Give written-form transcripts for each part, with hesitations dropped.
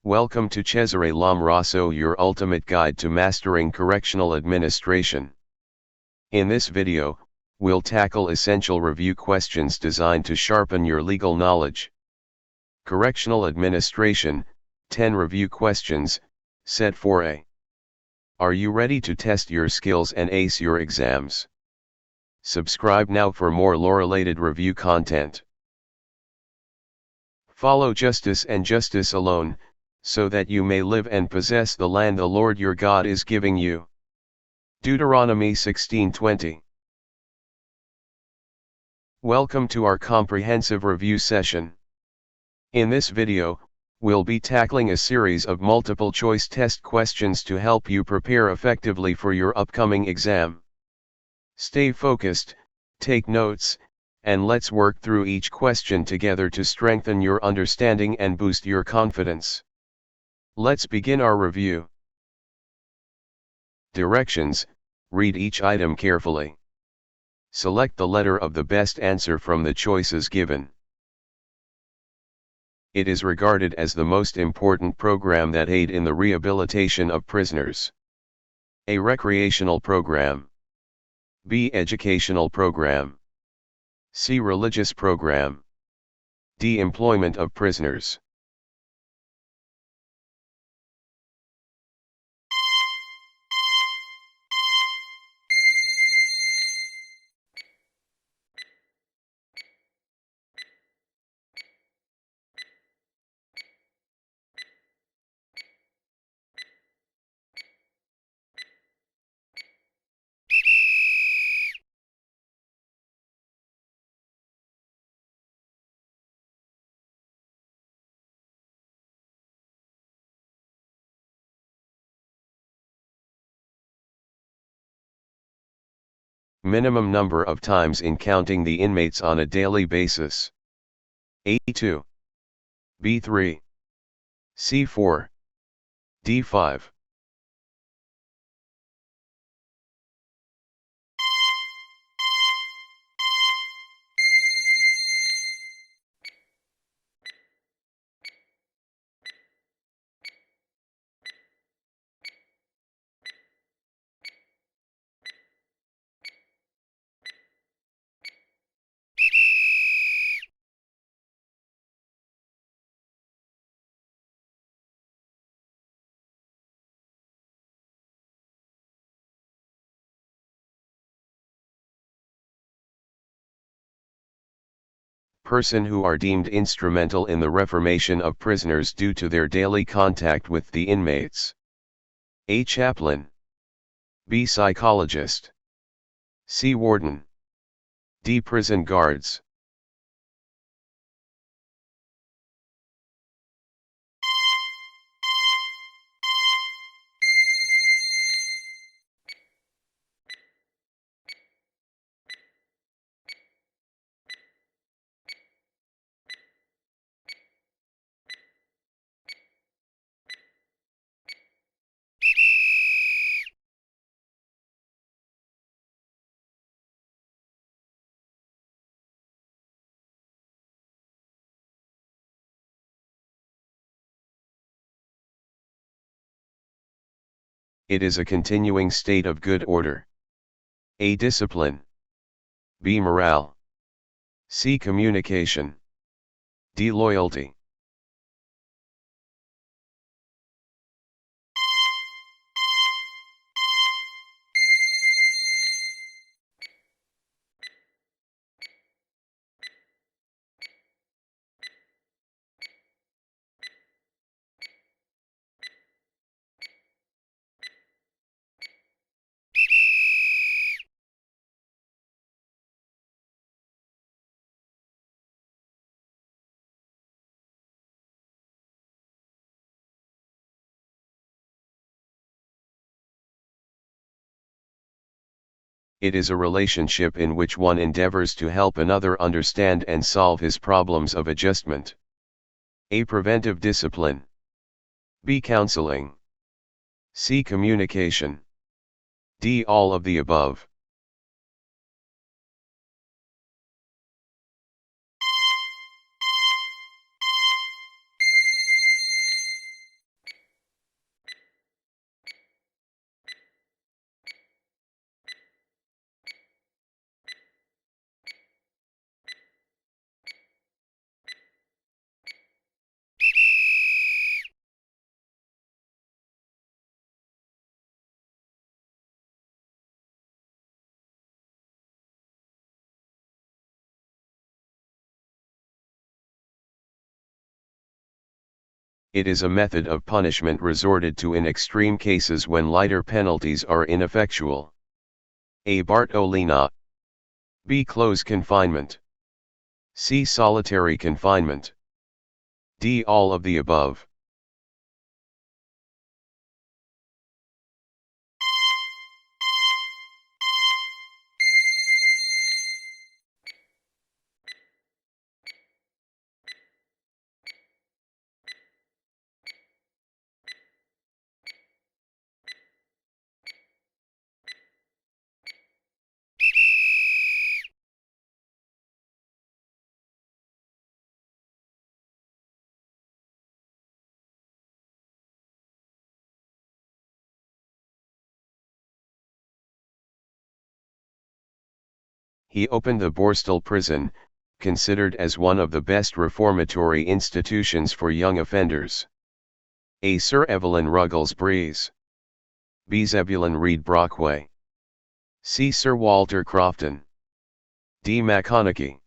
Welcome to Cesare Lomraso, your ultimate guide to mastering correctional administration. In this video, we'll tackle essential review questions designed to sharpen your legal knowledge. Correctional Administration, 10 review questions, Set 4A. Are you ready to test your skills and ace your exams? Subscribe now for more law-related review content. Follow justice and justice alone, so that you may live and possess the land the Lord your God is giving you. Deuteronomy 16:20. Welcome to our comprehensive review session. In this video, we'll be tackling a series of multiple choice test questions to help you prepare effectively for your upcoming exam. Stay focused, take notes, and let's work through each question together to strengthen your understanding and boost your confidence. Let's begin our review. Directions: read each item carefully. Select the letter of the best answer from the choices given. It is regarded as the most important program that aid in the rehabilitation of prisoners. A. Recreational program. B. Educational program. C. Religious program. D. Employment of prisoners. Minimum number of times in counting the inmates on a daily basis. A2. B3. C4. D5. Person who are deemed instrumental in the reformation of prisoners due to their daily contact with the inmates. A. Chaplain. B. Psychologist. C. Warden. D. Prison guards. It is a continuing state of good order. A. Discipline. B. Morale. C. Communication. D. Loyalty. It is a relationship in which one endeavors to help another understand and solve his problems of adjustment. A. Preventive discipline. B. Counseling. C. Communication. D. All of the above. It is a method of punishment resorted to in extreme cases when lighter penalties are ineffectual. A. Bartolina. B. Close confinement. C. Solitary confinement. D. All of the above. He opened the Borstal prison, considered as one of the best reformatory institutions for young offenders. A. Sir Evelyn Ruggles Breeze. B. Zebulon Reed Brockway. C. Sir Walter Crofton. D. McConaughey.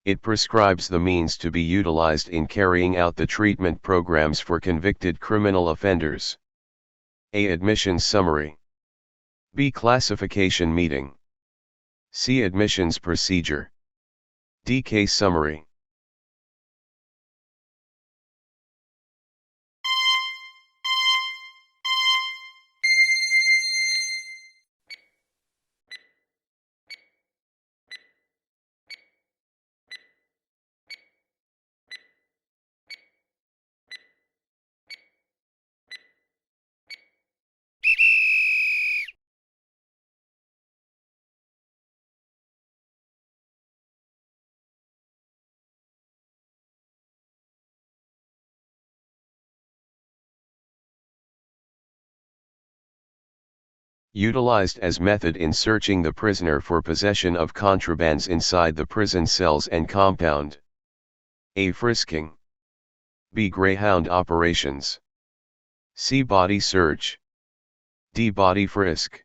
It prescribes the means to be utilized in carrying out the treatment programs for convicted criminal offenders. A. Admissions summary. B. Classification meeting. C. Admissions procedure. D. Case summary. Utilized as method in searching the prisoner for possession of contrabands inside the prison cells and compound. A. Frisking. B. Greyhound operations. C. Body search. D. Body frisk.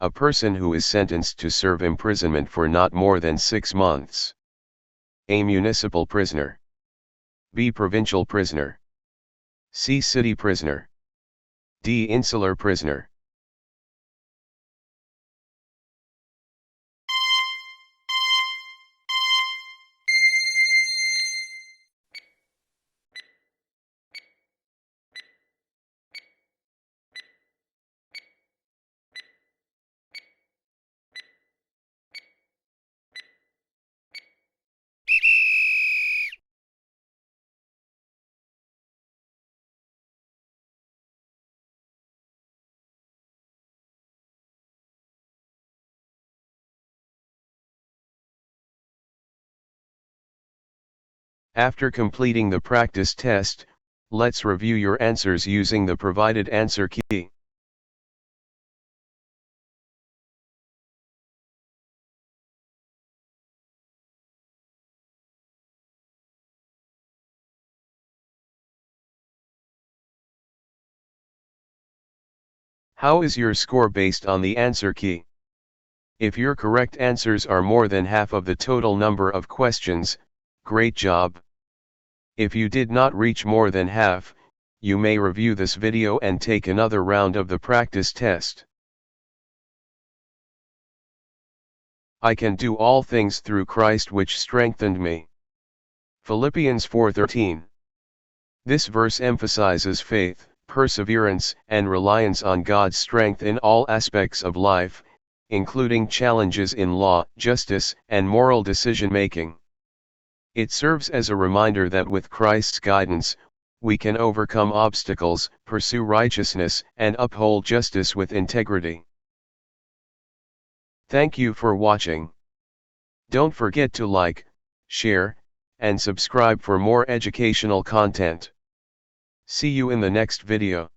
A person who is sentenced to serve imprisonment for not more than 6 months. A. Municipal prisoner. B. Provincial prisoner. C. City prisoner. D. Insular prisoner. After completing the practice test, let's review your answers using the provided answer key. How is your score based on the answer key? If your correct answers are more than half of the total number of questions, great job. If you did not reach more than half, you may review this video and take another round of the practice test. I can do all things through Christ which strengthened me. Philippians 4:13. This verse emphasizes faith, perseverance, and reliance on God's strength in all aspects of life, including challenges in law, justice, and moral decision-making. It serves as a reminder that with Christ's guidance, we can overcome obstacles, pursue righteousness, and uphold justice with integrity. Thank you for watching. Don't forget to like, share, and subscribe for more educational content. See you in the next video.